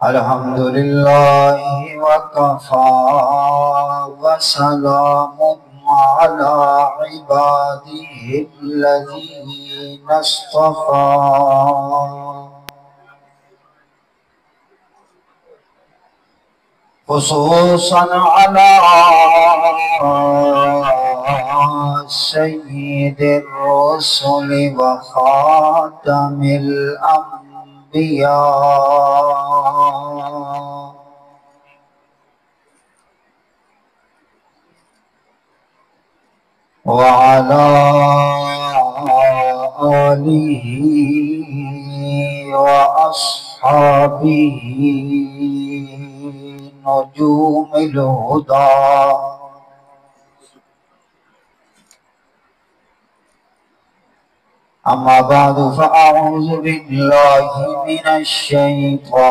الحمد لله وكفى وسلام على عباده الذين اصطفى خصوصا على سيد الرسل وخاتم الأنبياء وعلى آله وأصحابه نجوم الهدى أما بعد فأعوذ بالله من الشيطان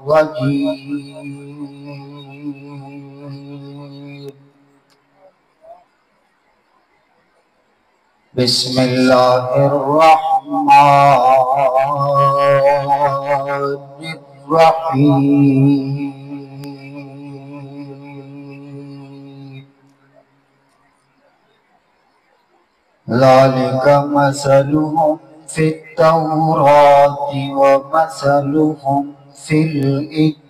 الرجيم بسم الله الرحمن الرحيم ذلك مثلهم في التوراة ومثلهم في الإنجيل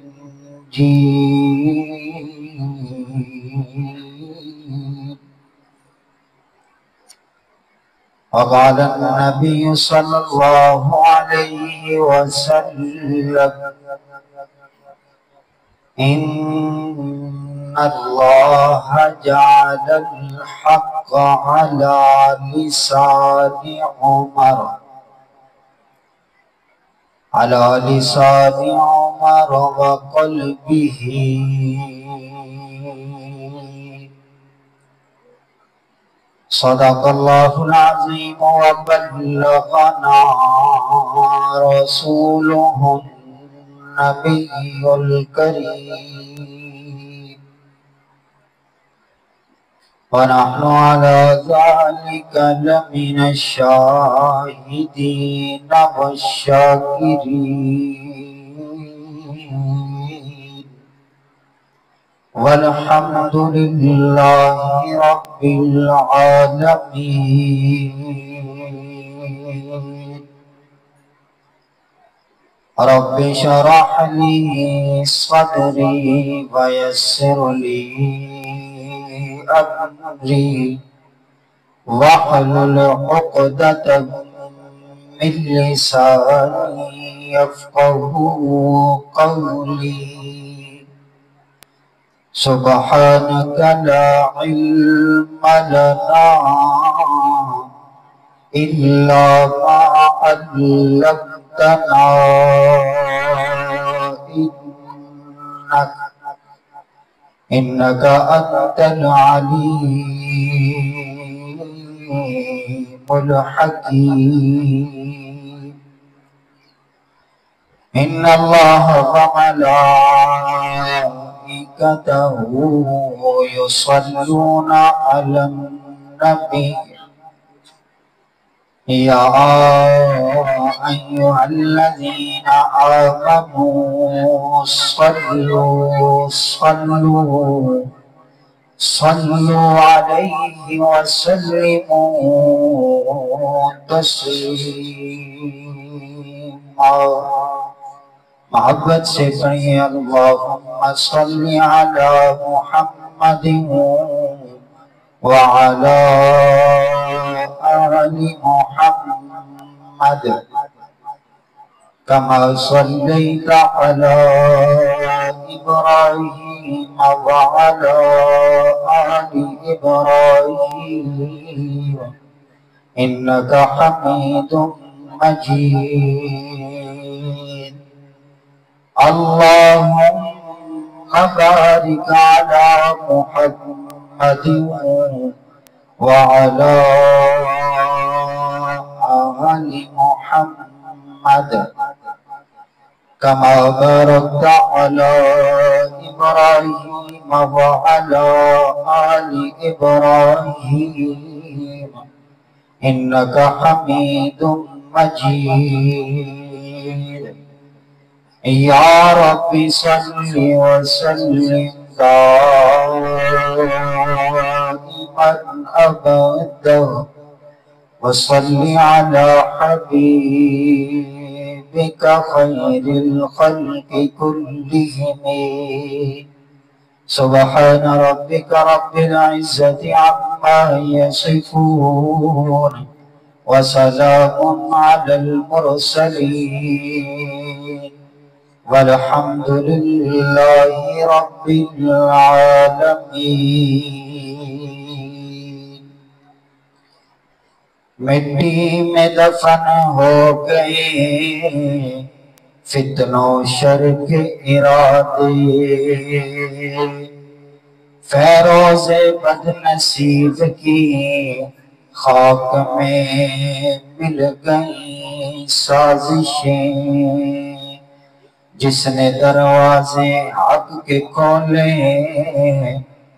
وقال النبي صلى الله عليه وسلم إن الله جعل الحق على لسان عمر وقلبه صدق الله العظيم وبلغنا رسوله النبي الكريم ونحن على ذلك لمن الشاهدين والشاكرين والحمد لله رب العالمين رب اشرح لي صدري ويسر لي أمري واحلل عقدة من لساني يفقهوا قولي سبحانك لا علم لنا إلا ما علمتنا إنك أنت العليم الحكيم إن الله وملائكته يصلون على النبي يا أيها الذين آمنوا صلوا عليه وسلموا تسليما محبت سے پڑھیں اللہم صل علی محمد وعلى آل محمد كما صليت على إبراهيم وعلى آل إبراهيم إنك حميد مجيد اللهم بارك على محمد وعلى آل محمد كما باركت على إبراهيم وعلى آل إبراهيم إنك حميد مجيد. يا رب صل وسلم دائما أبدا وصل على حبيبك خير الخلق كلهم. سبحان ربك رب العزة عما يصفون وسلام على المرسلين والحمد لله رب العالمين. مٹی میں دفن ہو گئے فتنوں شر کے ارادے، فیروز بد نصیب کی خاک میں مل گئیں سازشیں، جس نے دروازے حق کے کھولے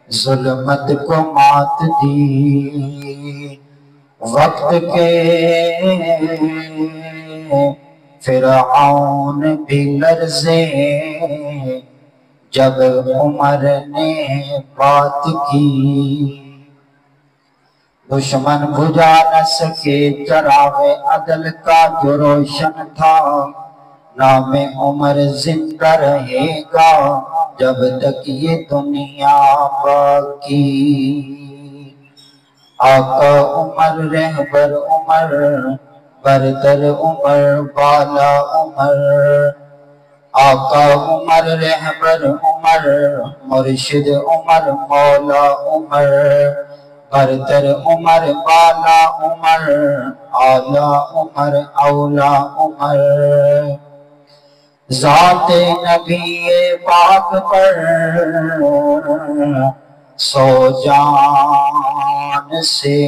ظلمت کو مات دی، وقت کے فرعون بھی لرزے جب عمر نے بات کی، دشمن بجھا نہ سکے چراغ عدل کا جو روشن تھا، نام عمر زندہ رہے گا جب تک یہ دنیا باقی. آقا عمر رہبر عمر برتر عمر بالا عمر، آقا عمر رہبر عمر مرشد عمر مولا عمر، برتر عمر بالا عمر اعلی عمر اولا عمر. ذات نبی پاک پر سو جان سے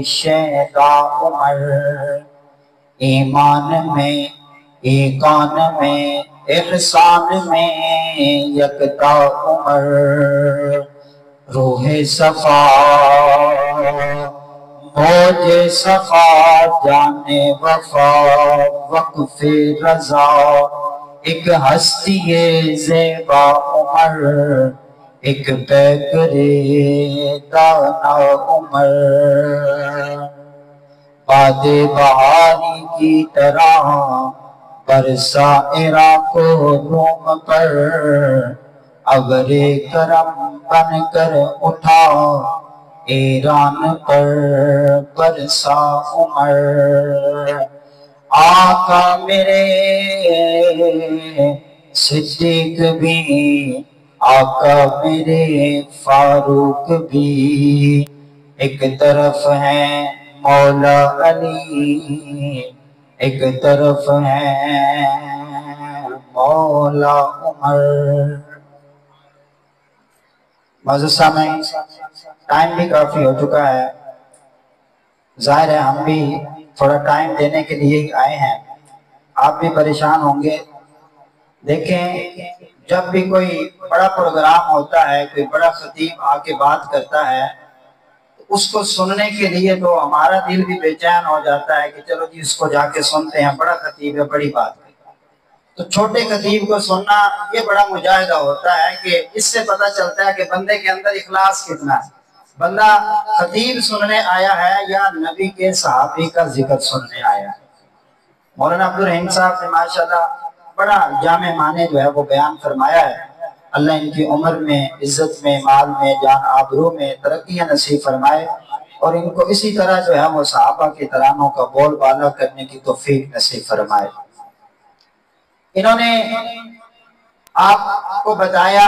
شیدا عمر، ایمان میں ایقان میں احسان میں یکتا عمر. روح صفا موج صفا جان وفا وقف رضا، ایک ہستی زیبا عمر ایک پیکر دانا عمر. باد بہاری کی طرح برسا عراق و روم پر، ابر کرم بن کر اٹھا ایران پر برسا عمر. آقا میرے صدیق بھی، آقا میرے فاروق بھی، ایک طرف ہیں مولا علی ایک طرف ہیں مولا عمر. معزز سامعین، ٹائم بھی کافی ہو چکا ہے، ظاہر ہے ہم بھی تھوڑا ٹائم دینے کے لیے آئے ہیں، آپ بھی پریشان ہوں گے. دیکھیں، جب بھی کوئی بڑا پروگرام ہوتا ہے، کوئی بڑا خطیب آ کے بات کرتا ہے، اس کو سننے کے لیے تو ہمارا دل بھی بے چین ہو جاتا ہے کہ چلو جی اس کو جا کے سنتے ہیں، بڑا خطیب ہے، بڑی بات ہے. تو چھوٹے خطیب کو سننا یہ بڑا مجاہدہ ہوتا ہے کہ اس سے پتہ چلتا ہے کہ بندے کے اندر اخلاص کتنا ہے. بندہ خطیب سننے آیا ہے یا نبی کے صحابی کا ذکر سننے آیا ہے. مولانا عبدالرحیم صاحب نے ماشاءاللہ بڑا جامع معنی جو ہے وہ بیان فرمایا ہے. اللہ ان کی عمر میں، عزت میں، مال میں، جان آبرو میں ترقیاں نصیب فرمائے، اور ان کو اسی طرح جو ہے وہ صحابہ کے ترانوں کا بول بالا کرنے کی توفیق نصیب فرمائے. انہوں نے آپ کو بتایا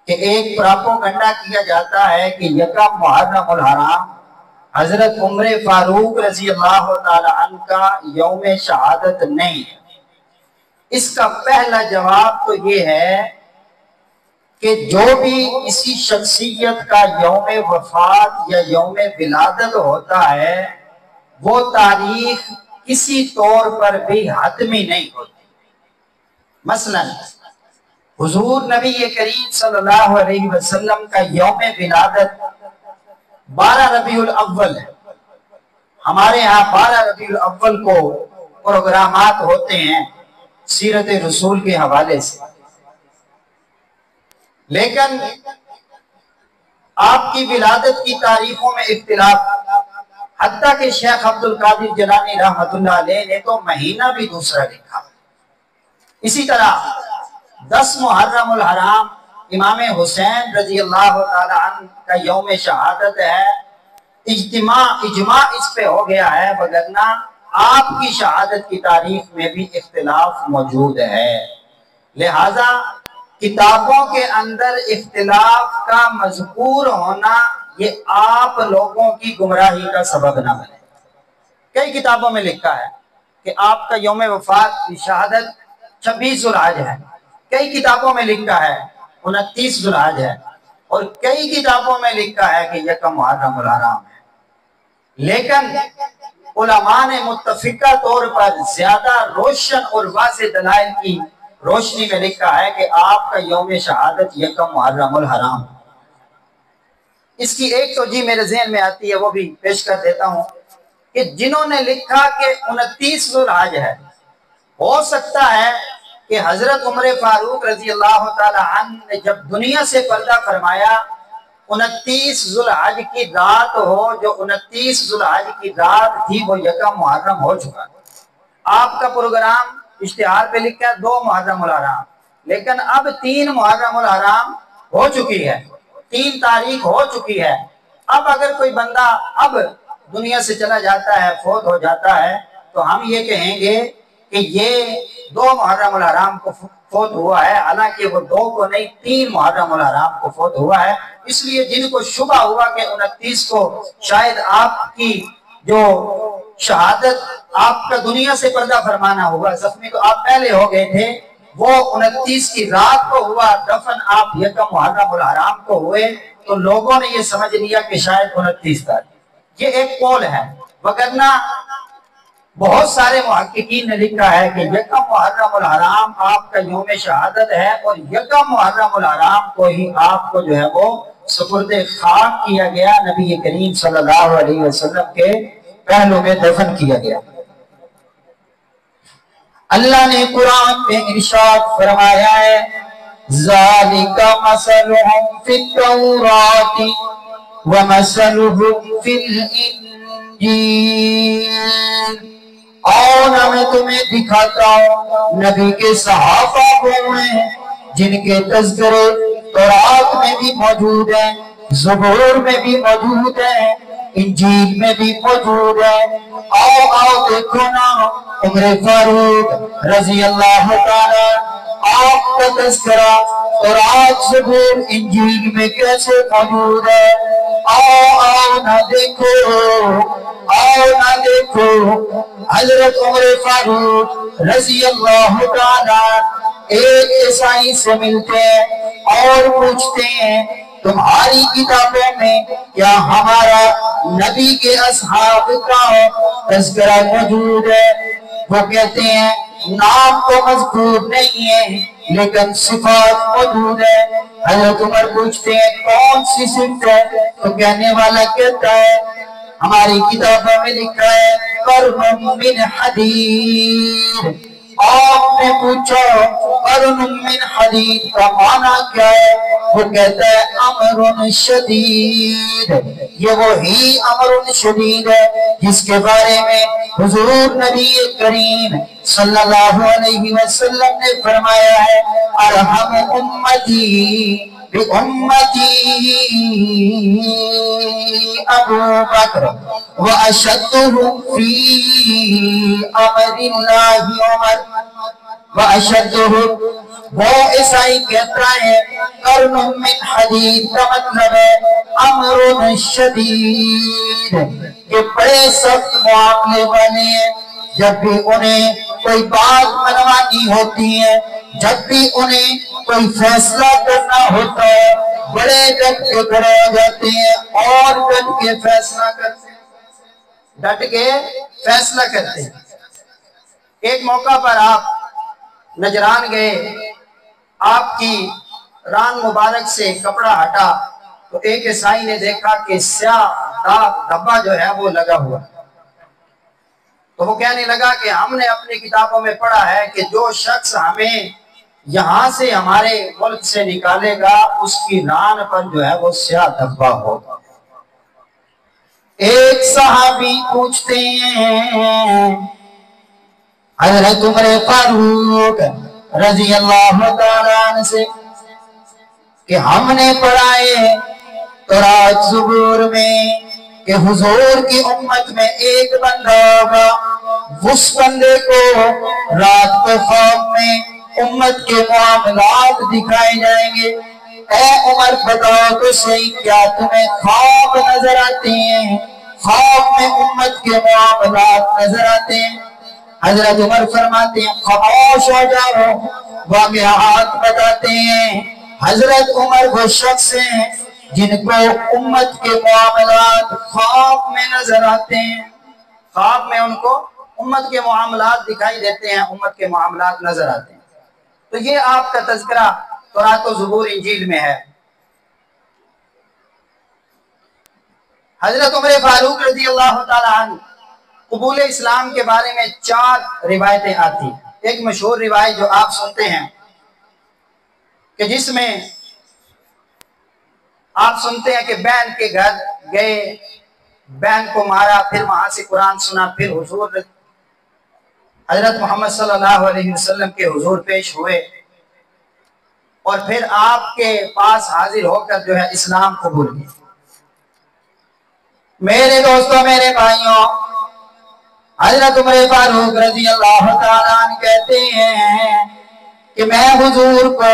کہ ایک پراپوگنڈا کیا جاتا ہے کہ یکم محرم الحرام حضرت عمر فاروق رضی اللہ تعالی عنہ کا یوم شہادت نہیں ہے. اس کا پہلا جواب تو یہ ہے کہ جو بھی کسی شخصیت کا یوم وفات یا یوم ولادت ہوتا ہے، وہ تاریخ کسی طور پر بھی حتمی نہیں ہوتی. مثلا حضور نبی کریم صلی اللہ علیہ وسلم کا یوم ولادت 12 ربیع الاول ہے، ہمارے ہاں 12 ربیع الاول کو پروگرامات ہوتے ہیں سیرت رسول کے حوالے سے، لیکن آپ کی ولادت کی تاریخوں میں اختلاف، حتیٰ کہ شیخ عبد القادر جیلانی رحمۃ اللہ علیہ نے تو مہینہ بھی دوسرا لکھا۔ اسی طرح 10 محرم الحرام امام حسین رضی اللہ تعالی عنہ کا یوم شہادت ہے، اجماع اس پہ ہو گیا ہے، وگرنہ آپ کی شہادت کی تاریخ میں بھی اختلاف موجود ہے۔ لہذا کتابوں کے اندر اختلاف کا مذکور ہونا یہ آپ لوگوں کی گمراہی کا سبب نہ بنے۔ کئی کتابوں میں لکھا ہے کہ آپ کا یوم وفات کی شہادت 26 ذوالحج ہے، کئی کتابوں میں لکھا ہے 29 ذوالحج ہے، اور کئی کتابوں میں لکھا ہے کہ یکم محرم الحرام ہے۔ لیکن علماء نے متفقہ طور پر زیادہ روشن اور واضح دلائل کی روشنی میں لکھا ہے کہ آپ کا یوم شہادت یکم محرم الحرام۔ اس کی ایک توجیہ میرے ذہن میں آتی ہے، وہ بھی پیش کر دیتا ہوں کہ جنہوں نے لکھا کہ 29 ذوالحج ہے، ہو سکتا ہے کہ حضرت عمر فاروق رضی اللہ تعالی عنہ نے جب دنیا سے پردہ فرمایا 29 ذوالحج کی رات ہو، جو 29 ذوالحج کی رات تھی وہ یکم محرم ہو چکا۔ آپ کا پروگرام اشتہار پہ لکھا ہے 2 محرم الحرام، لیکن اب 3 محرم الحرام ہو چکی ہے، 3 تاریخ ہو چکی ہے۔ اب اگر کوئی بندہ اب دنیا سے چلا جاتا ہے، فوت ہو جاتا ہے، تو ہم یہ کہیں گے کہ یہ 2 محرم الحرام کو فوت ہوا ہے، حالانکہ وہ 2 کو نہیں 3 محرم الحرام کو فوت ہوا ہے۔ اس لیے جن کو شبہ ہوا کہ 29 کو شاید آپ کی جو شہادت، آپ کا دنیا سے پردہ فرمانا ہوا، زخمی تو آپ پہلے ہو گئے تھے، وہ 29 کی رات کو ہوا، دفن آپ یکم محرم الحرام کو ہوئے، تو لوگوں نے یہ سمجھ لیا کہ شاید 29 تاریخ۔ یہ ایک قول ہے، وگرنہ بہت سارے محققین نے لکھا ہے کہ یکم محرم الحرام آپ کا یوم شہادت ہے، اور یکم محرم الحرام کو ہی آپ کو جو ہے وہ سپرد خاک کیا گیا، نبی کریم صلی اللہ علیہ وسلم کے پہلو میں دفن کیا گیا۔ اللہ نے قرآن میں ارشاد فرمایا ہے ذَلِكَ مَثَلُهُمْ فِي التَّوْرَاةِ وَمَثَلُهُمْ فِي الْإِنْجِيلِ۔ اور میں تمہیں دکھاتا ہوں نبی کے صحابہ کو ہیں جن کے تذکرے تورات میں بھی موجود ہیں، زبور میں بھی موجود ہیں، انجیل میں بھی موجود ہے۔ آؤ دیکھو نا عمر فاروق رضی اللہ تعالی آپ کا تذکرہ تورات زبور انجیل میں کیسے موجود ہے۔ آؤ نہ دیکھو، آؤ نہ دیکھو حضرت عمر فاروق رضی اللہ تعالی ایک عیسائی سے ملتے ہیں اور پوچھتے ہیں تمہاری کتابوں میں کیا ہمارا نبی کے اصحاب کا تذکرہ موجود ہے؟ وہ کہتے ہیں نام تو مذکور نہیں ہے لیکن صفات موجود ہے۔ حضرت عمر پوچھتے ہیں کون سی صفت ہے؟ تو کہنے والا کہتا ہے ہماری کتابوں میں لکھا ہے قرن من حدید۔ آپ نے پوچھا قرن من حدید کا معنی کیا ہے؟ وہ کہتا ہے امر شدید۔ یہ وہی امر شدید ہے جس کے بارے میں حضور نبی کریم صلی اللہ علیہ وسلم نے فرمایا ہے ارحم امتی بی امتی ابو بکر واشدهم فی امر اللہ عمر واشدهم۔ وہ عیسائی کہتا ہے قرن من حدید کا مطلب ہے امر شدید، کہ بڑے سخت معاملے والے ہیں۔ جب بھی انہیں کوئی بات منوانی ہوتی ہے، جب بھی انہیں کوئی فیصلہ کرنا ہوتا ہے، بڑے ڈٹ کے کھڑے ہو جاتے ہیں اور ڈٹ کے فیصلہ کرتے ہیں، ڈٹ کے فیصلہ کرتے ہیں۔ ایک موقع پر آپ نجران گئے، آپ کی ران مبارک سے کپڑا ہٹا تو ایک عیسائی نے دیکھا کہ سیاہ داغ دھبا جو ہے وہ لگا ہوا، تو وہ کہنے لگا کہ ہم نے اپنی کتابوں میں پڑھا ہے کہ جو شخص ہمیں یہاں سے ہمارے ملک سے نکالے گا اس کی ران پر جو ہے وہ سیاہ دھبا ہوگا۔ ایک صحابی پوچھتے ہیں حضرت عمر فاروق رضی اللہ تعالیٰ عنہ سے کہ ہم نے پڑھا ہے تورات زبور میں کہ حضور کی امت میں ایک بندہ ہوگا، اس بندے کو رات کے خواب میں امت کے معاملات دکھائے جائیں گے۔ اے عمر بتاؤ تو صحیح، کیا تمہیں خواب نظر آتے ہیں؟ خواب میں امت کے معاملات نظر آتے ہیں؟ حضرت عمر فرماتے ہیں خاموش ہو جاؤ، واقعات بتاتے ہیں۔ حضرت عمر وہ شخص ہیں جن کو امت کے معاملات خواب میں نظر آتے ہیں، خواب میں ان کو امت کے معاملات دکھائی دیتے ہیں، امت کے معاملات نظر آتے ہیں۔ تو یہ آپ کا تذکرہ تورات و زبور انجیل میں ہے۔ حضرت عمر فاروق رضی اللہ تعالیٰ عنہ قبول اسلام کے بارے میں 4 روایتیں آتی ہیں۔ ایک مشہور روایت جو آپ سنتے ہیں کہ جس میں آپ سنتے ہیں کہ بہن کے گھر گئے، بہن کو مارا، پھر وہاں سے قرآن سنا، پھر حضور حضرت محمد صلی اللہ علیہ وسلم کے حضور پیش ہوئے اور پھر آپ کے پاس حاضر ہو کر جو ہے اسلام قبول کیا۔ میرے دوستوں، میرے بھائیوں، حضرت عمر فاروق رضی اللہ تعالیٰ عنہ کہتے ہیں کہ میں حضور کو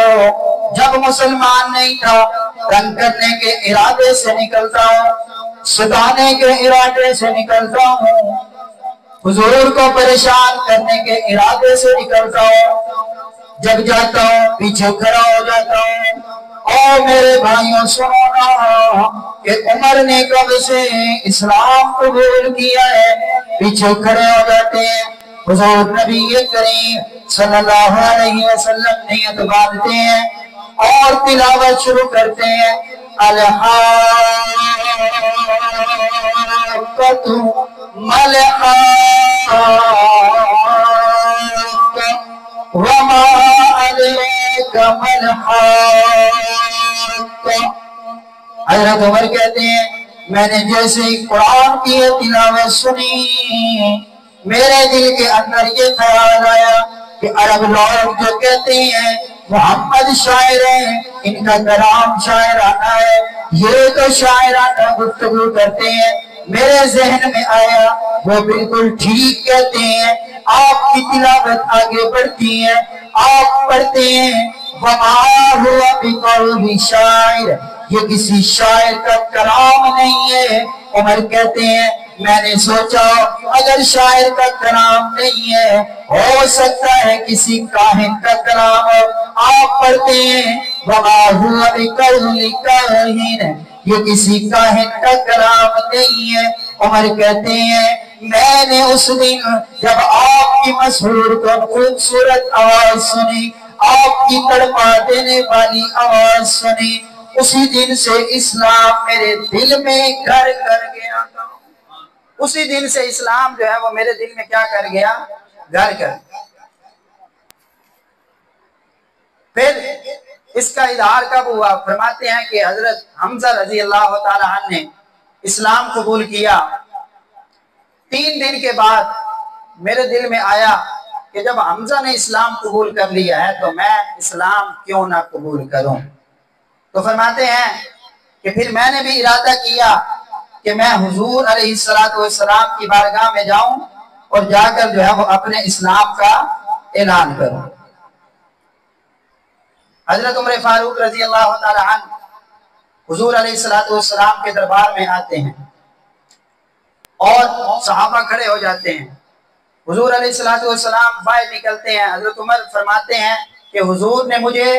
جب مسلمان نہیں تھا تنگ کرنے کے ارادے سے نکلتا ہوں، ستانے کے ارادے سے نکلتا ہوں، حضور کو پریشان کرنے کے ارادے سے نکلتا ہوں، جب جاتا ہوں پیچھے کھڑا ہو جاتا ہوں۔ اور میرے بھائیوں سنو نا کہ عمر نے کب سے اسلام قبول کیا ہے، پیچھے کھڑے ہو جاتے ہیں۔ حضور نبی کریم صلی اللہ علیہ وسلم نیت باندھتے ہیں اور تلاوت شروع کرتے ہیں الحاقۃ ملحاقۃ وما ادریک ملحاقۃ۔ حضرت عمر کہتے ہیں میں نے جیسے ہی قرآن کی تلاوت سنی میرے دل کے اندر یہ خیال آیا کہ عرب لوگ جو کہتے ہیں محمد شاعر ہے، ان کا کلام شاعرانہ ہے، یہ تو شاعرانہ گفتگو کرتے ہیں۔ میرے ذہن میں آیا وہ بالکل ٹھیک کہتے ہیں۔ آپ کی تلاوت آگے بڑھتی ہے، آپ پڑھتے ہیں وَمَا هُوَ بِقَوْلِ شَاعِرٍ، یہ کسی شاعر کا کلام نہیں ہے۔ عمر کہتے ہیں میں نے سوچا اگر شاعر کا کلام نہیں ہے ہو سکتا ہے کسی کاہن کا کلام ہو۔ آپ پڑھتے ہیں وَمَا هُوَ بِقَوْلِ كَاهِنٍ، یہ کسی کاہن کا کلام نہیں ہے۔ عمر کہتے ہیں میں نے اس دن جب آپ کی مسحور کو خوبصورت آواز سنی، آپ کی تڑپا دینے والی آواز سنی، اسی دن سے اسلام میرے دل میں گھر کر گیا۔ اسی دن سے اسلام جو ہے وہ میرے دل میں کیا کر گیا؟ گھر کر گیا۔ پھر اس کا اظہار کب ہوا؟ فرماتے ہیں کہ حضرت حمزہ رضی اللہ تعالیٰ عنہ نے اسلام قبول کیا۔ 3 دن کے بعد میرے دل میں آیا کہ جب حمزہ نے اسلام قبول کر لیا ہے تو میں اسلام کیوں نہ قبول کروں۔ تو فرماتے ہیں کہ پھر میں نے بھی ارادہ کیا کہ میں حضور علیہ السلام کی بارگاہ میں جاؤں اور جا کر جو ہے وہ اپنے اسلام کا اعلان کروں۔ حضرت عمر فاروق رضی اللہ تعالی عنہ حضور علیہ السلام کے دربار میں آتے ہیں اور صحابہ کھڑے ہو جاتے ہیں۔ حضور علیہ السلام باہر نکلتے ہیں۔ حضرت عمر فرماتے ہیں کہ حضور نے مجھے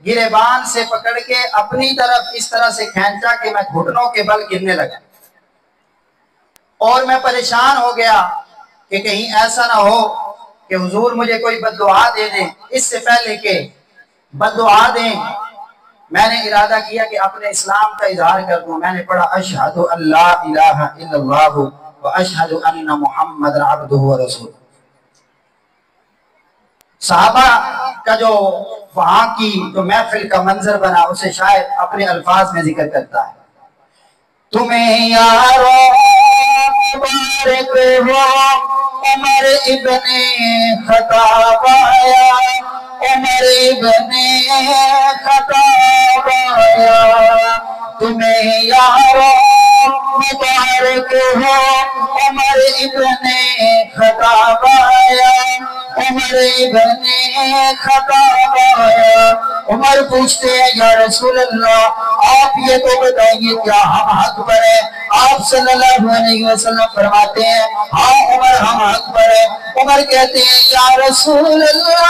گریبان سے پکڑ کے اپنی طرف اس طرح سے کھینچا کہ میں گھٹنوں کے بل گرنے لگا اور میں پریشان ہو گیا کہ کہیں ایسا نہ ہو کہ حضور مجھے کوئی بد دعا دے دیں۔ اس سے پہلے کہ بد دعا دیں میں نے ارادہ کیا کہ اپنے اسلام کا اظہار کر دوں۔ میں نے پڑھا اشہد ان لا الہ الا اللہ व अशहदु अन्ना मुहम्मदन अब्दुहु व रसूलुहु। सहाबा का जो वहां की जो महफिल का मंजर बना उसे शायद अपने अल्फाज में जिक्र करता है। तुम्हें यारो मुबारक हो उमर इब्ने खत्ताब आया, उमर इब्ने खत्ताब आया। तुम्हें यारो मुबारक हो उमर इब्ने खत्ताब आया, उमर इब्ने खत्ताब आया। उमर पूछते हैं या रसूल अल्लाह आप ये तो बताइए क्या हम हक पर हैं? आप सल्लल्लाहु अलैहि वसल्लम फरमाते हैं हाँ उमर हम हक पर हैं। उमर कहते हैं या रसूल अल्लाह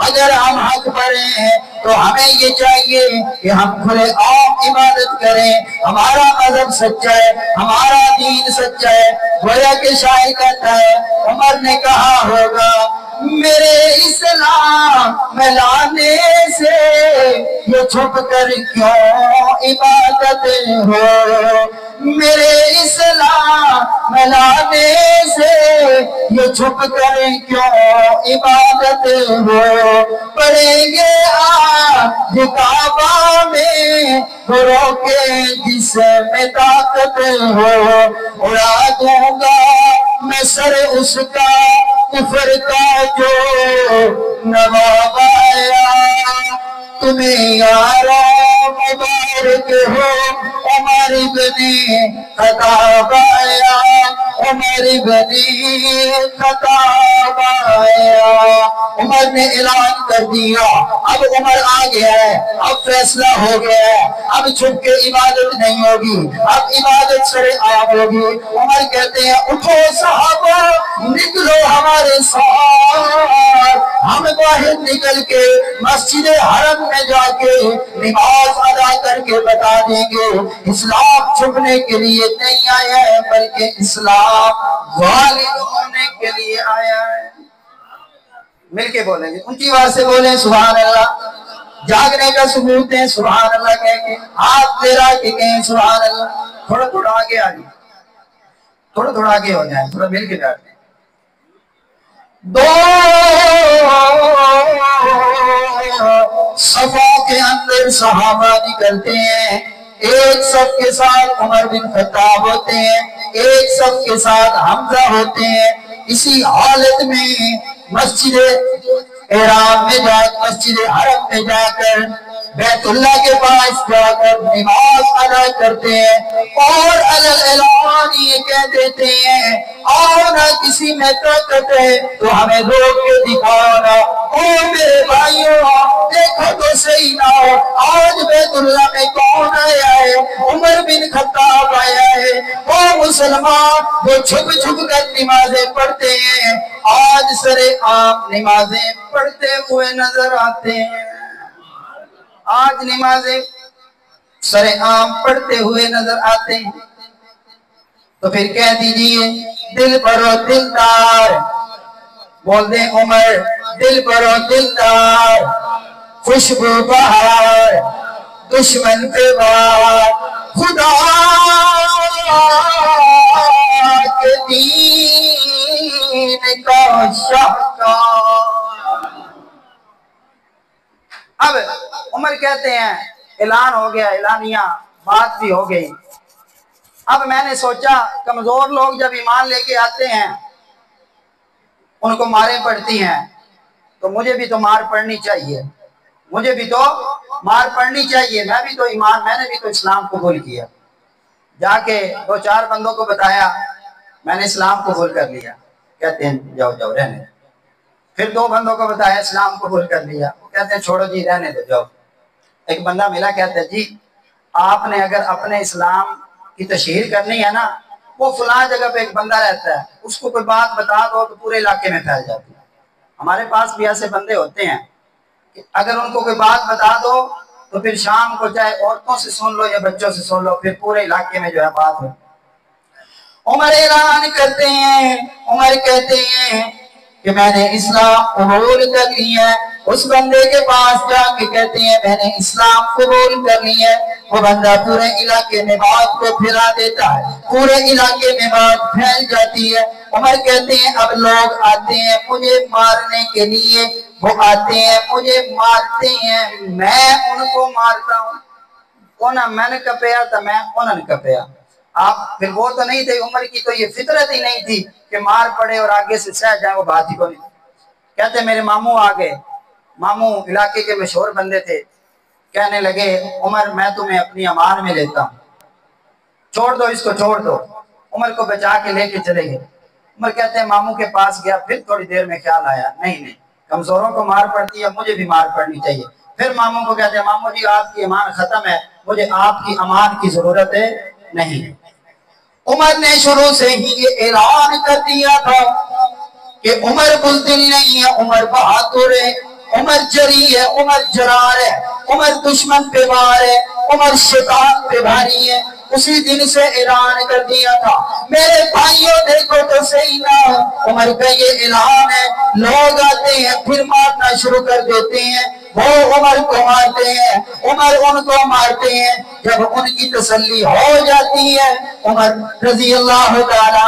अगर हम हक पर हैं तो हमें ये चाहिए कि हम खुले आम इबादत करें, हमारा मजहब सच्चा है, हमारा दीन सच्चा है। गोया के शायर कहता है उमर ने कहा होगा मेरे इस्लाम में लाने से ये छुप कर क्यों इबादत हो, मेरे इस्लाम में लाने से ये छुप कर क्यों इबादत हो। पढ़ेंगे आज काबा में गुरों के जिसमें ताकत हो, उड़ा दूंगा मैं सर उसका कुफर का जो नवाब आया। तुम्हें यारो मुबारक हो उमर इब्ने खत्ताब आया, उमर इब्ने खत्ताब आया। उमर ने ऐलान कर दिया अब उमर आ गया है, अब फैसला हो गया है, अब छुप के इबादत नहीं होगी, अब इबादत सरे आम होगी। उमर कहते हैं उठो सहाबा निकलो हमारे साथ, हम बाहर निकल के मस्जिद हरम में जाके नमाज अदा करके बता देंगे इस्लाम छुपने के लिए नहीं आया है बल्कि इस्लाम गालिब होने के लिए आया है। मिलके बोलेंगे, ऊंची आवाज से बोले सुभान अल्लाह। जागने का सबूत है सुभान अल्लाह कह के, हाथ लेरा के कहें सुभान अल्लाह। थोड़ा थोड़ा आगे आ जाए, थोड़ा थोड़ा आगे हो जाए, थोड़ा मिल के बैठते हैं। दो सफों के अंदर सहाबा निकलते हैं, एक सफ के साथ उमर बिन खत्ताब होते हैं, एक सफ के साथ हमजा होते हैं। इसी हालत में मस्जिद एराम में जाकर मस्जिद हरम में जाकर बैतुल्लाह के पास जाकर नमाज अदा करते हैं और अलग ऐलान ये कह देते हैं आओ ना किसी में ताकत है तो हमें रोक के दिखाओ ना। ओ मेरे भाइयों देखो तो सही ना हो आज बैतुल्लाह में कौन आया है? उमर बिन खत्ताब आया है। वो मुसलमान जो छुप छुप कर नमाजें पढ़ते हैं आज सरे आम नमाजें पढ़ते हुए नजर आते हैं, आज नमाजें सरे आम पढ़ते हुए नजर आते हैं। तो फिर कह दीजिए दिल भरो दिलदार, बोल दे उमर दिल भरो दिलदार, खुशबू बहार दुश्मन पे वार, खुदा के दीन का शाहकार। अब उमर कहते हैं ऐलान हो गया, ऐलानिया बात भी हो गई। अब मैंने सोचा कमजोर लोग जब ईमान लेके आते हैं उनको मारें पड़ती हैं तो मुझे भी तो मार पड़नी चाहिए, मुझे भी तो मार पड़नी चाहिए। मैं भी तो ईमान, मैंने भी तो इस्लाम कबूल किया, जाके दो चार बंदों को बताया मैंने इस्लाम कबूल कर लिया, कहते हैं जाओ जाओ रहने। फिर दो बंदों को बताया इस्लाम कबूल कर लिया, वो कहते हैं छोड़ो जी रहने दो जाओ। एक बंदा मिला कहता है जी आपने अगर अपने इस्लाम की तशहीर करनी है ना, वो फलां जगह पे एक बंदा रहता है उसको कोई बात बता दो तो पूरे इलाके में फैल जाती है। हमारे पास भी ऐसे बंदे होते हैं कि अगर उनको कोई बात बता दो तो फिर शाम को चाहे औरतों से सुन लो या बच्चों से सुन लो फिर पूरे इलाके में जो है बात हो। उमर ऐलान करते हैं, उमर कहते हैं कि मैंने इस्लाम कबूल कर लिया है। उस बंदे के पास जाके कहते हैं मैंने इस्लाम कबूल कर लिया है। वो बंदा पूरे इलाके में बात को फैला देता है, पूरे इलाके में बात फैल जाती है। उमर कहते हैं अब लोग आते हैं मुझे मारने के लिए, वो आते हैं मुझे मारते हैं, मैं उनको मारता हूँ। कौन मैंने कपया तो मैं उन्होंने कपया। आप फिर वो तो नहीं थे, उमर की तो ये फितरत ही नहीं थी कि मार पड़े और आगे से सह जाए, वो बात ही को नहीं। कहते मेरे मामू आ गए, मामू इलाके के मशहूर बंदे थे, कहने लगे उमर मैं तुम्हें अपनी अमान में लेता हूँ, छोड़ दो इसको, छोड़ दो। उमर को बचा के लेके चले गए। उमर कहते हैं मामू के पास गया, फिर थोड़ी देर में ख्याल आया नहीं नहीं कमजोरों को मार पड़ती है, मुझे भी मार पड़नी चाहिए। फिर मामू को कहते हैं मामू जी आपकी अमान खत्म है, मुझे आपकी अमान की जरूरत है नहीं। उमर ने शुरू से ही ये ऐलान कर दिया था कि उमर बुज़दिल नहीं है, उमर बहादुर है, उमर जरी है, उमर जरार है, उमर दुश्मन पे वार है, उमर शैतान पे भारी है। उसी दिन से ऐलान कर दिया था। मेरे भाइयों देखो तो सही ना, उमर का ये ऐलान है। लोग आते हैं फिर मारना शुरू कर देते हैं, वो उमर को मारते हैं, उमर उनको मारते हैं। जब उनकी तसल्ली हो जाती है, उमर रज़ी अल्लाह ताला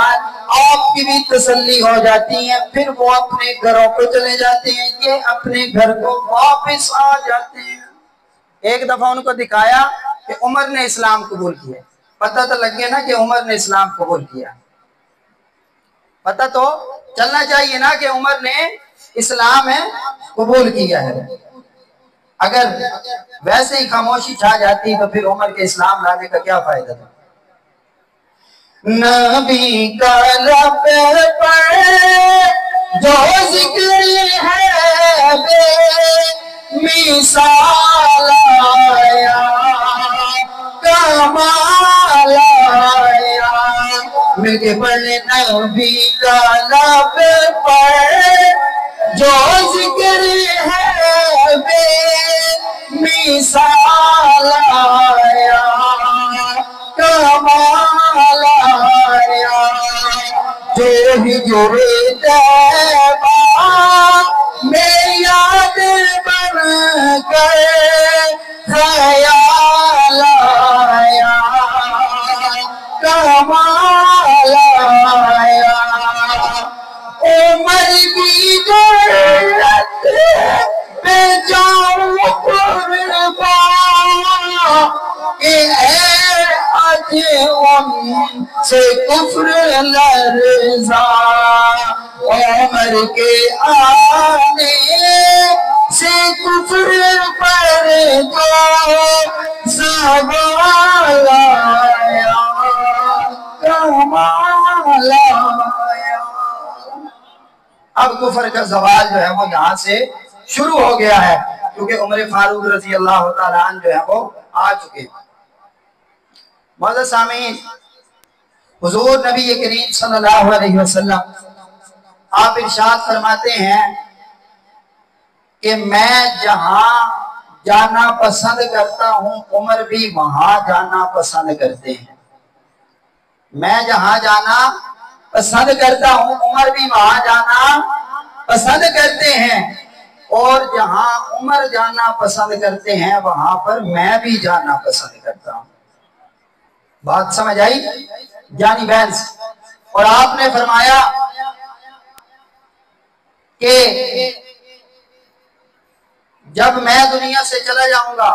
आपकी भी तसल्ली हो जाती है, फिर वो अपने घरों को चले जाते हैं, ये अपने घर को वापस आ जाते हैं। एक दफा उनको दिखाया कि उमर ने इस्लाम कबूल किया, पता तो लग गया ना कि उमर ने इस्लाम कबूल किया, पता तो चलना चाहिए ना कि उमर ने इस्लाम है कबूल किया है। अगर वैसे ही खामोशी छा जाती तो फिर उमर के इस्लाम लाने का क्या फायदा था। नबी का लब पर जो जिक्र है बेमिसाल आया, कमाल आया, मिलके पढ़े नबी का लब पर जो जिक्र है बेमिसाल आया, कमाल आया, जो हिजरे तैबा में याद बन कर ख्याल आया, कमाल आया, उमर की जन्नत में जाऊं कुर्बान आज उनसे कुफ्र लर्ज़ा, उमर के आने से कुफ्र पर जो ज़वाल आया, कमाल आया। अब कुफ्र का ज़वाल जो है वो यहाँ से शुरू हो गया है, क्योंकि उमर फारूक रज़ी अल्लाह ताला अन्हु जो है वो आ चुके। मौजूद सामीन, हुजूर नबी करीम सल्लल्लाहु अलैहि वसल्लम आप इरशाद फरमाते हैं कि मैं जहां जाना पसंद करता हूं उमर भी वहां जाना पसंद करते हैं। मैं जहां जाना पसंद करता हूं उमर भी वहां जाना पसंद करते हैं, और जहां उमर जाना पसंद करते हैं वहां पर मैं भी जाना पसंद करता हूं। बात समझ आई जानी बहन? और आपने फरमाया कि जब मैं दुनिया से चला जाऊंगा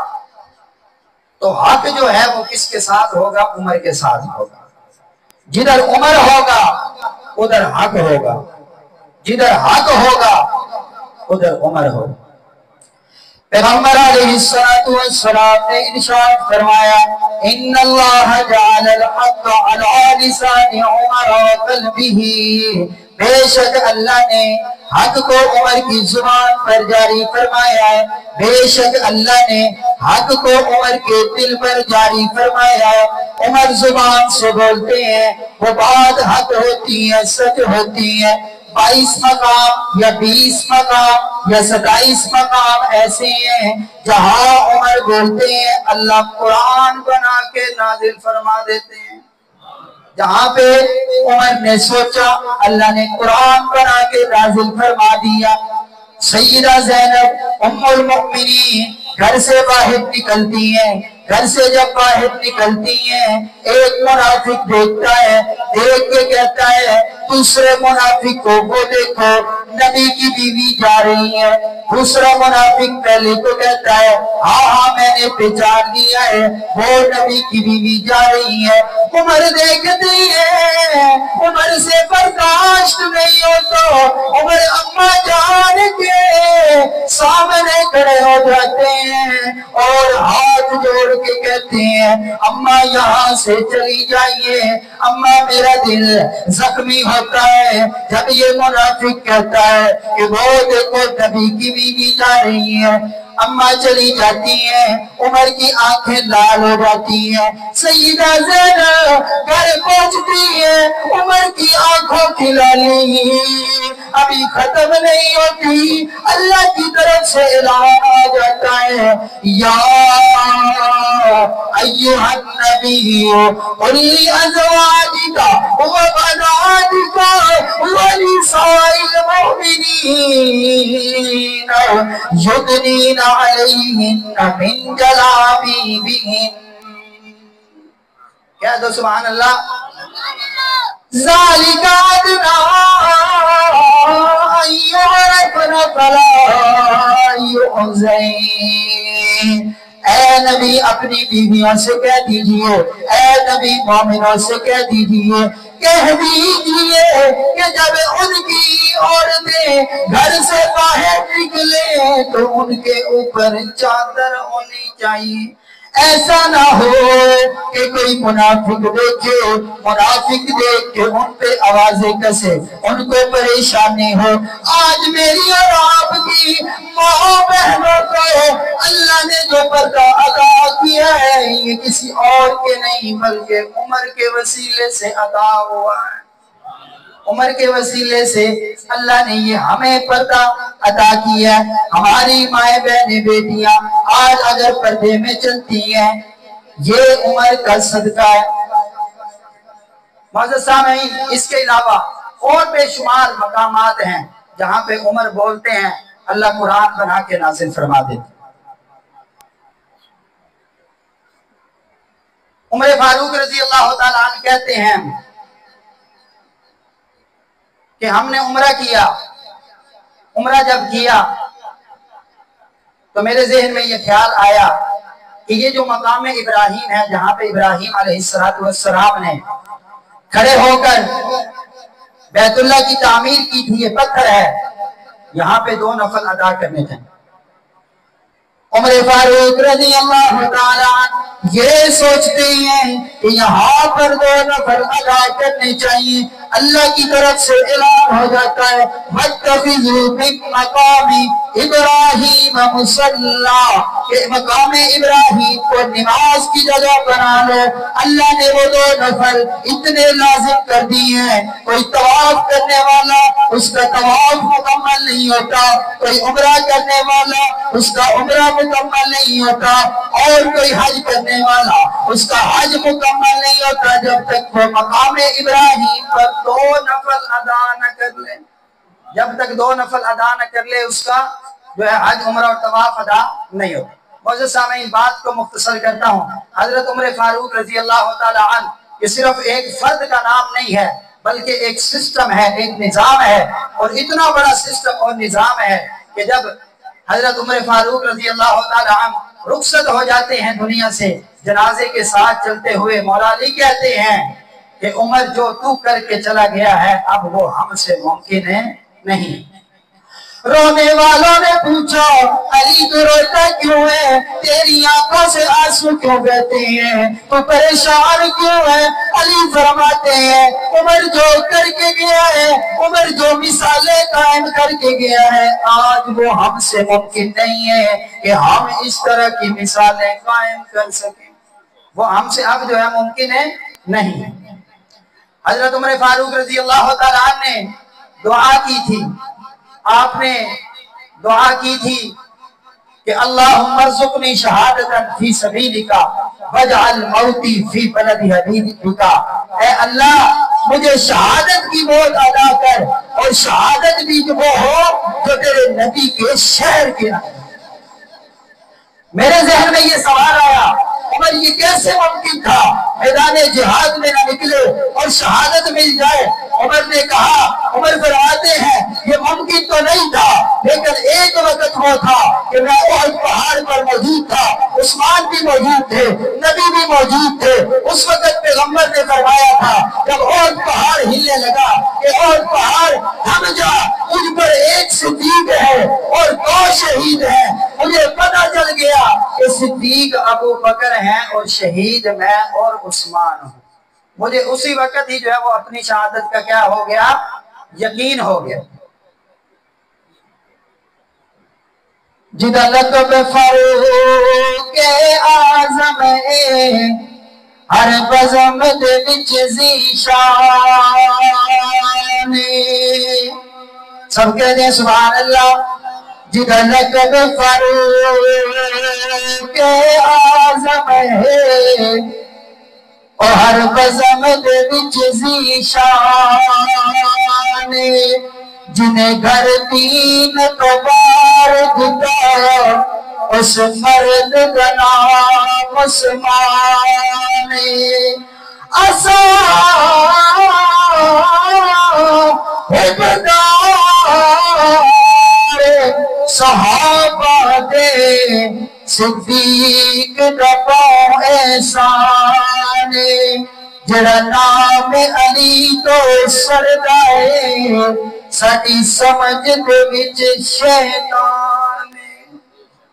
तो हक जो है वो किसके साथ होगा? उमर के साथ होगा। जिधर उमर होगा उधर हक होगा, जिधर हक होगा उधर उमर होगा। पैगंबर अलैहिस्सलातु वस्सलाम ने इरशाद फरमाया, इन्नल्लाह जअलल हक़्क़ अला लिसानि उमर व क़ल्बिही, बेशक अल्लाह ने हक को उमर की जुबान पर जारी फरमाया है, बेशक अल्लाह ने हक को उमर के दिल पर जारी फरमाया है। उमर जुबान से बोलते हैं, वो बात हक होती है, सच होती है। 22 मकाम या 20 मकाम या 27 मकाम ऐसे हैं जहां उमर बोलते हैं, अल्लाह कुरान बना के नाजिल फरमा देते हैं। जहां पे उमर ने सोचा अल्लाह ने कुरान बना के नाजिल फरमा दिया। सैयदा ज़ैनब उम्मुल मुमिनीन घर से बाहर निकलती हैं, घर से जब बाहर निकलती हैं, एक मुनाफिक देखता है, देख के कहता है दूसरे मुनाफिक को, वो देखो नबी की बीवी जा रही है। दूसरा मुनाफिक पहले को कहता है हाँ मैंने पहचान लिया है, वो नबी की बीवी जा रही है। उमर देखती है, उमर से बर्दाश्त नहीं हो तो उमर अम्मा जान के सामने खड़े हो जाते हैं और हाथ जोड़ के कहते हैं अम्मा यहाँ से चली जाइए, अम्मा मेरा दिल जख्मी होता है जब ये मुनाफिक कहता है कि वो देखो नबी की बीवी जा रही है। अम्मा चली जाती हैं, उमर की आंखें लाल हो जाती हैं। सईदा ज़ैनब घर पहुंचती है, उमर की आंखों की लाली अभी खत्म नहीं होती, अल्लाह की तरफ से ऐलान आ जाता है या अय्युहन नबिय्यु कुल लि अज़वाजिका व बनातिका व निसाइल मुमिनीन युदनीन अलैहिन्न मिन जलाबिबिहिन। क्या दो सुभान अल्लाह। ज़ालिका अदना अय्युरफना फला युज़ैन। ऐ नबी अपनी बीवियों से कह दीजिए, ऐ नबी मोमिनों से कह दीजिए, कह दीजिए कि जब उनकी औरतें घर से बाहर निकले तो उनके ऊपर चादर होनी चाहिए। ऐसा ना हो कि कोई मुनाफिक देखे, मुनाफिक देख के उन पे आवाजें कसे, उनको परेशानी हो। आज मेरी और आपकी माँ बहनों को अल्लाह ने जो पर्दा अदा किया है ये किसी और के नहीं बल्कि उमर के वसीले से अदा हुआ है। उमर के वसीले से अल्लाह ने ये हमें पर्दा अता किया। हमारी माए बहनें बेटियां आज अगर पर्दे में चलती हैं ये उमर का सदका है। मुअज़्ज़िज़ सामीन, इसके अलावा और बेशुमार मकामात हैं जहां पे उमर बोलते हैं, अल्लाह कुरान बना के नाज़िल फरमा देते। उमर फारूक रज़ी अल्लाह तआला अन्हु कहते हैं कि हमने उम्रा किया। उम्रा जब किया तो मेरे ज़हन में ये ख्याल आया कि ये जो मकाम इब्राहीम है जहाँ पे इब्राहीम अलैहिस्सलाम ने खड़े होकर बैतुल्लाह की तामीर की थी, ये पत्थर है, यहाँ पे 2 नफल अदा करने थे। उमर फारूक रज़ी अल्लाह तआला ये सोचते हैं कि यहाँ पर 2 नफल अदा करने चाहिए। अल्लाह की तरफ से ऐलान हो जाता है वत्तखिज़ू मिन मकामी इब्राहीम मुसल्ला, कि मकाम इब्राहीम को नमाज की जगह बना लो। अल्लाह ने वो 2 नफल इतने लाजिम कर दिए हैं, कोई तवाफ करने वाला उसका तवाफ मुकम्मल नहीं होता, कोई उम्रा करने वाला उसका उम्रा मुकम्मल नहीं होता, और कोई हज करने वाला उसका हज मुकम्मल नहीं होता जब तक वो मकाम इब्राहीम पर 2 नफल अदा न कर ले। जब तक 2 नफल अदा न कर ले उसका जो है हज उम्रा और तवाफ अदा नहीं होता। मुअज़्ज़िज़ सामीन, बात को मुख्तसर करता हूँ। हजरत उमर फारूक रज़ी अल्लाह तआला अन्हु ये सिर्फ एक फर्द का नाम नहीं है बल्कि एक सिस्टम है, एक निज़ाम है, और इतना बड़ा सिस्टम और निज़ाम है कि जब हजरत उमर फारूक रज़ी अल्लाह तआला अन्हु रुखसत हो जाते हैं दुनिया से जनाजे के साथ चलते हुए, मौला अली कहते हैं कि उमर जो तू करके चला गया है अब वो हमसे मुमकिन है नहीं। रोने वालों ने पूछा अली तू रोता क्यों है, तेरी आंखों से आंसू क्यों बहते हैं, तू परेशान क्यों है। अली फरमाते हैं उमर जो करके गया है, उमर जो मिसालें कायम करके गया है, आज वो हमसे मुमकिन नहीं है कि हम इस तरह की मिसालें कायम कर सकें। वो हमसे अब जो है मुमकिन है नहीं। हजरत उमर फारूक रज़ी अल्लाह तआला अन्हु ने दुआ की थी, आपने दुआ की थी कि अल्लाहुम्मा अर्ज़ुक़नी शहादतन फी सबीलिका वजअल मौती फी बलदी हबीबिका। ऐ अल्लाह मुझे शहादत की मौत अदा कर, और शहादत भी वो हो जो तेरे नबी के शहर के अंदर। मेरे ज़हन में ये सवाल आया, पैगंबर ये कैसे मुमकिन था मैदान जिहाद में न निकले और शहादत मिल जाए। उमर ने कहा, उमर फरमाते हैं ये मुमकिन तो नहीं था, लेकिन एक वक्त वो था कि मैं उहद पहाड़ पर मौजूद था, उस्मान भी मौजूद थे, नबी भी मौजूद थे। उस वक्त पैगंबर ने फरमाया था जब उहद पहाड़ हिलने लगा कि उहद पहाड़ थम जा, मुझ पर एक सिद्दीक है और 2 शहीद हैं। मुझे पता चल गया कि सिद्दीक अबू बकर हैं और शहीद मैं और उस्मान हूँ। मुझे उसी वक्त ही जो है वो अपनी शहादत का क्या हो गया, यकीन हो गया। जिदा लक़ब फारूक आज़म है हर बज़म दे विच ज़ीशान। सब कहते हैं सुभान अल्लाह। जिदा लक़ब फारूक आज़म है और हर बज़म दे विच ज़ीशान। जिन्हें घर दीन तो बार दिता उस मर्द का नाम उस्मान। असा सहाबा दे सिद्दीक दा पाओ एहसान। जड़ा नाम अली तो सरदा है साडी समझ दे विच शैतान।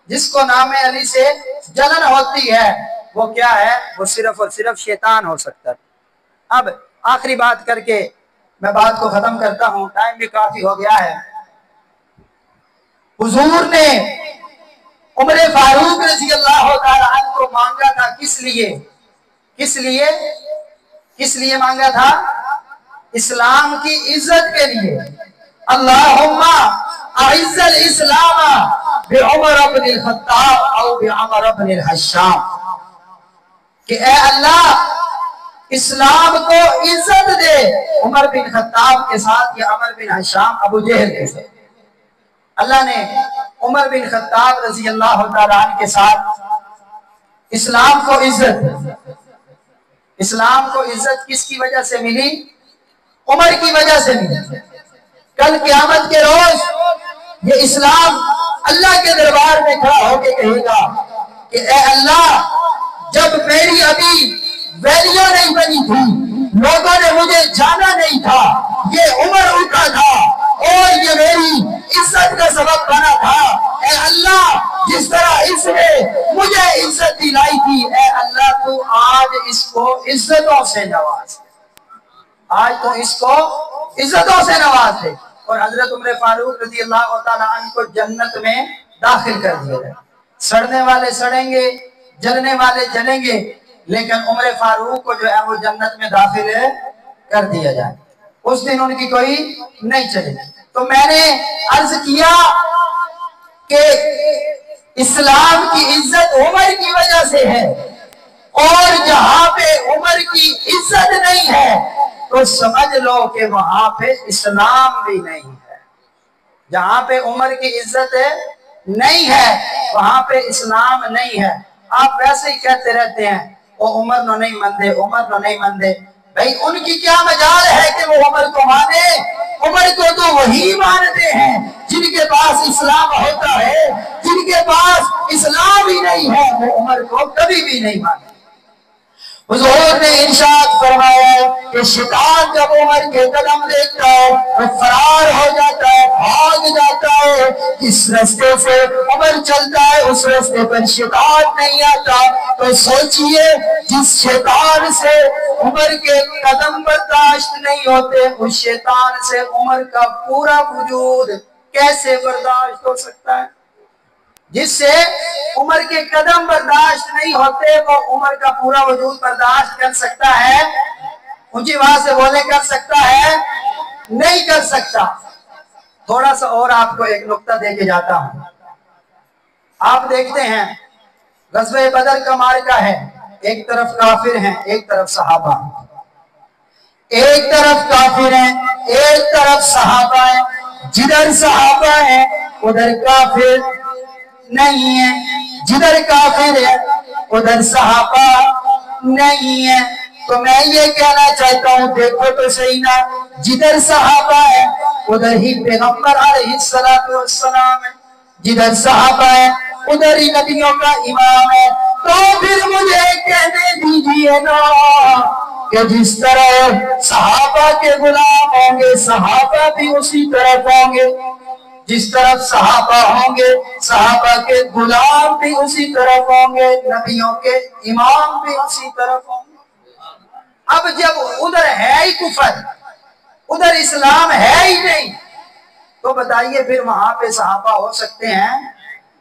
जिसको नाम अली से जलन होती है वो क्या है, वो सिर्फ और सिर्फ शैतान हो सकता है। अब आखिरी बात करके मैं बात को खत्म करता हूं, टाइम भी काफी हो गया है। हुजूर ने उमर फारूक रज़ी अल्लाह तआला अन्हु को मांगा था, किस लिए? किस लिए? किस लिए मांगा था? इस्लाम की इज्जत के लिए। अल्लाहुम्मा अइज़्ज़ल इस्लाम बिउमर इब्न खत्ताब औ बिउमर इब्न हश्शाम, कि ए अल्लाह इस्लाम को इज्जत दे उमर बिन खत्ताब के साथ या अमर बिन हश्शाम अबू जहल के साथ। अल्लाह ने उमर बिन खत्ताब रज़ी अल्लाह तआला अन्हु के साथ इस्लाम को इज्जत, इस्लाम को इज्जत किसकी वजह से मिली? उमर की वजह से मिली। कल क़यामत के रोज ये इस्लाम अल्लाह के दरबार में खड़ा होकर कहेगा कि ए अल्लाह, जब मेरी अभी वैल्यू नहीं बनी थी, लोगों ने मुझे जाना नहीं था, ये उमर उठा था और ये मेरी इज्जत का सबब बना था। ए अल्लाह, जिस तरह इसने मुझे इज्जत दिलाई थी, ए अल्लाह तू आज इसको इज्जतों से नवाज, आज तो इसको इज्जतों से नवाज दे। और हजरत उमर फारूक रज़ी अल्लाह तआला अन्हु को जन्नत में दाखिल कर दिया जाए। सड़ने वाले सड़ेंगे, जलने वाले जलेंगे, लेकिन उमर फारूक को जो है वो जन्नत में दाखिल कर दिया जाए। उस दिन उनकी कोई नहीं चले। तो मैंने अर्ज किया कि इस्लाम की इज्जत उमर की वजह से है, और जहां पे उमर की इज्जत नहीं है तो समझ लो कि वहां पे इस्लाम भी नहीं है। जहां पे उमर की इज्जत नहीं है वहां पे इस्लाम नहीं है। आप वैसे ही कहते रहते हैं वो उमर नो नहीं मानते, उमर नो नहीं मानते। भाई उनकी क्या मजाल है कि वो उमर को माने? उमर को तो वही मानते हैं जिनके पास इस्लाम होता है। जिनके पास इस्लाम ही नहीं है वो उमर को कभी भी नहीं मानते। हुजूर ने इरशाद फरमाया कि शैतान जब उमर के कदम देखता है वो फरार हो जाता है, भाग जाता है। जिस रास्ते से उमर चलता है उस रास्ते पर शैतान नहीं आता। तो सोचिए, जिस शैतान से उमर के कदम बर्दाश्त नहीं होते, उस शैतान से उमर का पूरा वजूद कैसे बर्दाश्त हो सकता है? जिससे उमर के कदम बर्दाश्त नहीं होते वो उमर का पूरा वजूद बर्दाश्त कर सकता है? ऊंची आवाज से बोले, कर सकता है? नहीं कर सकता। थोड़ा सा और आपको एक नुक्ता दे के जाता हूं। आप देखते हैं गज़वे बदर का मार्का है, एक तरफ काफिर हैं, एक तरफ सहाबा। एक तरफ काफिर हैं, एक तरफ सहाबा है। जिधर सहाबा है उधर काफिर नहीं है, जिधर काफिर है उधर सहाबा नहीं है। तो मैं ये कहना चाहता हूँ, देखो तो सही ना, जिधर सहाबा है उधर ही पैगंबर अलैहिस्सलातु वस्सलाम है, जिधर सहाबा है उधर ही नबियों का इमाम है। तो फिर मुझे कहने दीजिए ना कि जिस तरह सहाबा के गुलाम होंगे सहाबा भी उसी तरफ होंगे, जिस तरफ सहाबा होंगे सहाबा के गुलाम भी उसी तरफ होंगे, नबियों के इमाम भी उसी तरफ होंगे। अब जब उधर है ही कुफर, उधर इस्लाम है ही नहीं, तो बताइए फिर वहां पे सहाबा हो सकते हैं?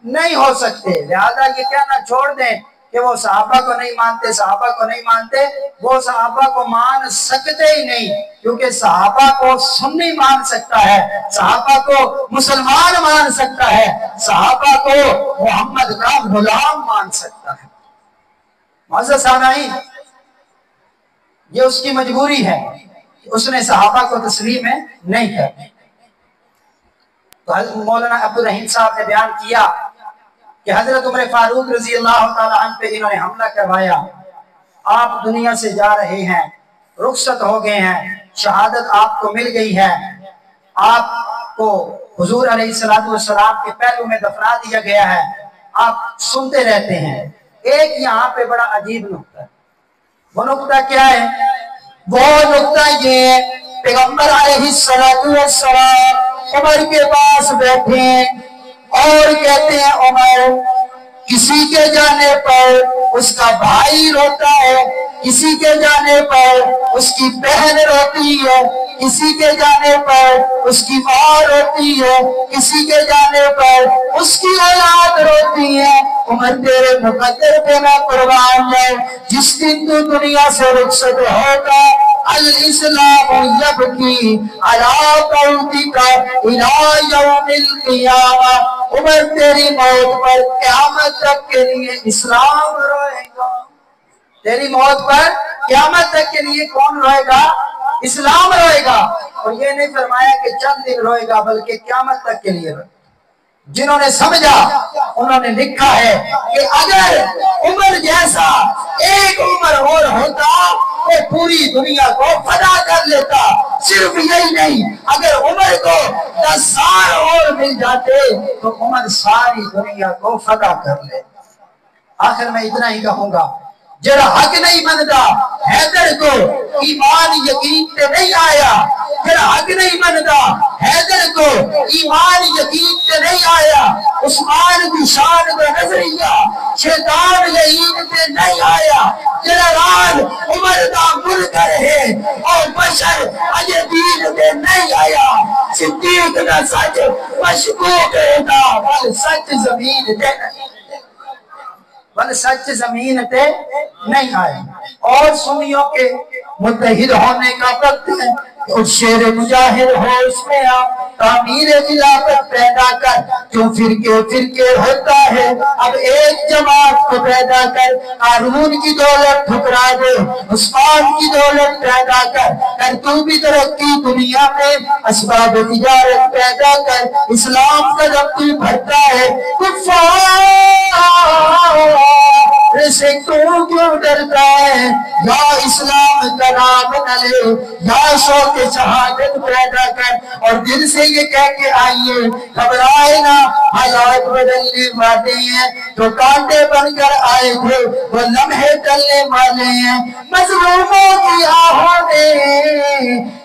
नहीं हो सकते। लिहाजा ये कहना छोड़ दें कि वो सहाबा को नहीं मानते, सहाबा को नहीं मानते, वो सहाबा को मान सकते ही नहीं, क्योंकि सहाबा को सुन्नी मान सकता है, सहाबा को मुसलमान मान सकता है, सहाबा को मोहम्मद का गुलाम मान सकता है। मुअज़्ज़ज़ सामईन, ये उसकी मजबूरी है, उसने सहाबा को तस्लीम नहीं करनी। तो मौलाना अब्दुल रहीम साहब ने बयान किया कि हजरत उमर फारूक रजी अल्लाह तआला अन्हु पे इन्होंने हमला करवाया। आप दुनिया से जा रहे हैं, रुखसत हो गए हैं, शहादत आपको मिल गई है, आपको हुजूर अलैहिस्सलातु वस्सलाम के पहलू में दफना दिया गया है, आप सुनते रहते हैं। एक यहाँ पे बड़ा अजीब नुक्ता है। वो नुक्ता क्या है? वो नुक्ता ये है, पैगंबर अलैहिस्सलातु वस्सलाम उमर के पास बैठे और कहते हैं, उमर, किसी के जाने पर उसका भाई रोता है, किसी के जाने पर उसकी बहन रोती है, किसी के जाने पर उसकी माँ रोती है, किसी के जाने पर उसकी औलाद रोती है। उमर, तेरे मुकद्दर पे मैं कुर्बान है, जिस दिन तू दुनिया से रुखसत होगा, अल इस्लाम यबकी अला कौतिका इला यौमिल क़ियामा। उमर, तेरी मौत पर क़यामत तक के लिए इस्लाम रोएगा। तेरी मौत पर क़यामत तक के लिए कौन रोएगा? इस्लाम रोएगा। और ये नहीं फरमाया कि चंद दिन रोएगा, बल्कि क़यामत तक के लिए रोएगा। जिन्होंने समझा उन्होंने लिखा है कि अगर उमर जैसा एक उमर और होता तो पूरी दुनिया को फदा कर लेता। सिर्फ यही नहीं, अगर उमर को 10 साल और मिल जाते तो उमर सारी दुनिया को फदा कर ले। आखिर में इतना ही कहूंगा, जरा हक नहीं मनता हैदर को ईमान यकीन पे नहीं आया, जरा हक नहीं मनता हैदर को ईमान यकीन पे नहीं आया, उस्मान की शान को नजरिया शैतान यकीन पे नहीं आया, जरा राज उमर का मुनकर है और बशर अजदीन पे नहीं आया, सिद्दीक का सच मशकूक रहता, बल सच जमीन पे बल सच जमीन पे नहीं आए। और सुन्नियों के मुत्तहिद होने का वक्त है, और शेर मुजाहिद हो उसमें आ, तामीर खिलाफत पैदा कर, क्यों फिरके होता है, अब एक जमात को पैदा कर, हारून की दौलत ठुकरा दे, उस्मान की दौलत पैदा कर तू भी तरक्की दुनिया में, असबाब तिजारत पैदा कर, इस्लाम का जब तू भरता है से तू क्यों डरता है, या इस्लाम का नाम न ले, या शौक शहादत पैदा कर, और दिल से ये कह के आइए, घबराए ना, हालात बदलने वाले हैं, जो कांटे बनकर आए थे वो लम्हे टलने वाले हैं। मजलूमों की आहों ने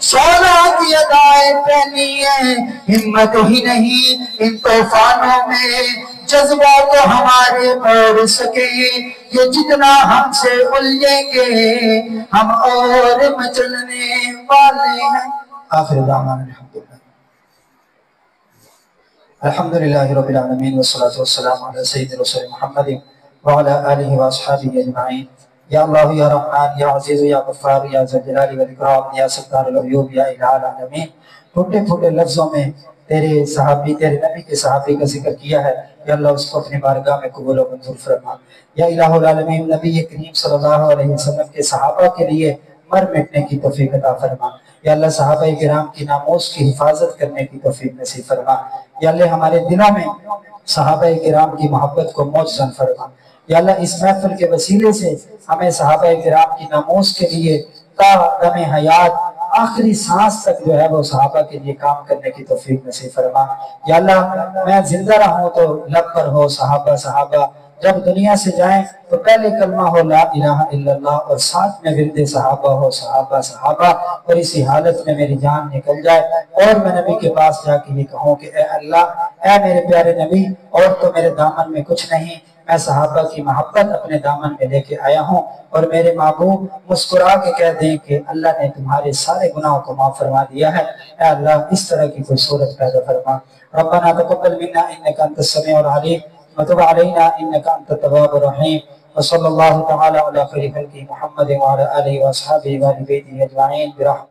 सोना की अदाएं पहनी है, हिम्मत ही नहीं इन तूफानों में, जज्बा तो हमारे मोड़ सके, ये जितना हमसे उलझेंगे हम और मचलने वाले हैं। आखिर दामन अल्हम्दुलिल्लाहि रब्बिल आलमीन वस्सलातु वस्सलामु अला सय्यिदिर रसूल मुहम्मद व अला आलिहि व अस्हाबिहि अजमाइन। या अल्लाह या रहमान या अजीज या गफ्फार या ज़ल जलाली वल इकराम या सत्तारुल अयूब या इलाहुल आलमीन। छोटे छोटे लफ्जों में तेरे सहाबी, तेरे नबी के सहाबी का जिक्र किया है, या अल्लाह उसको अपनी बारगाह में कबूल और मंजूर फरमा। या इलाहुल आलमीन, नबी करीम सल्लल्लाहु अलैहि वसल्लम के सहाबा के लिए मर मिटने की तौफीक अता फरमा। या अल्लाह सहाबा किराम की नामोस की हिफाजत करने की तौफीक नसीब फरमा। या अल्लाह हमारे दिलों में सहाबा किराम की मोहब्बत को मौजज़न फरमा। یا اللہ اس محفل کے وسیلے سے ہمیں صحابہ کرام کی ناموس کے لیے تا دم حیات آخری سانس تک جو ہے وہ صحابہ کے لیے کام کرنے کی توفیق نصیب فرما۔ یا اللہ میں زندہ رہوں تو لب پر ہو صحابہ صحابہ، جب دنیا سے جائیں تو پہلے کلمہ ہو لا الہ الا اللہ، اور ساتھ میں ورد صحابہ ہو صحابہ صحابہ، اور اسی حالت میں میری جان نکل جائے اور میں نبی کے پاس جا کے یہ کہوں کہ اے اللہ، اے میرے پیارے نبی، اور تو میرے دامن میں کچھ نہیں، میں صحابہ کی محبت اپنے دامن میں لے کے آیا ہوں، اور میرے محبوب مسکرا کے کہہ دیں کہ اللہ نے تمہارے سارے گناہوں کو معاف فرما دیا ہے۔ اے اللہ اس طرح کی کوئی صورت پیدا فرما۔ ربنا تقبل منا انك انت السميع العليم وتب علينا انك انت التواب الرحيم، وصلى الله تعالى على خير خلقه محمد وعلى اله واصحابه وآل بيته اجمعين برحمته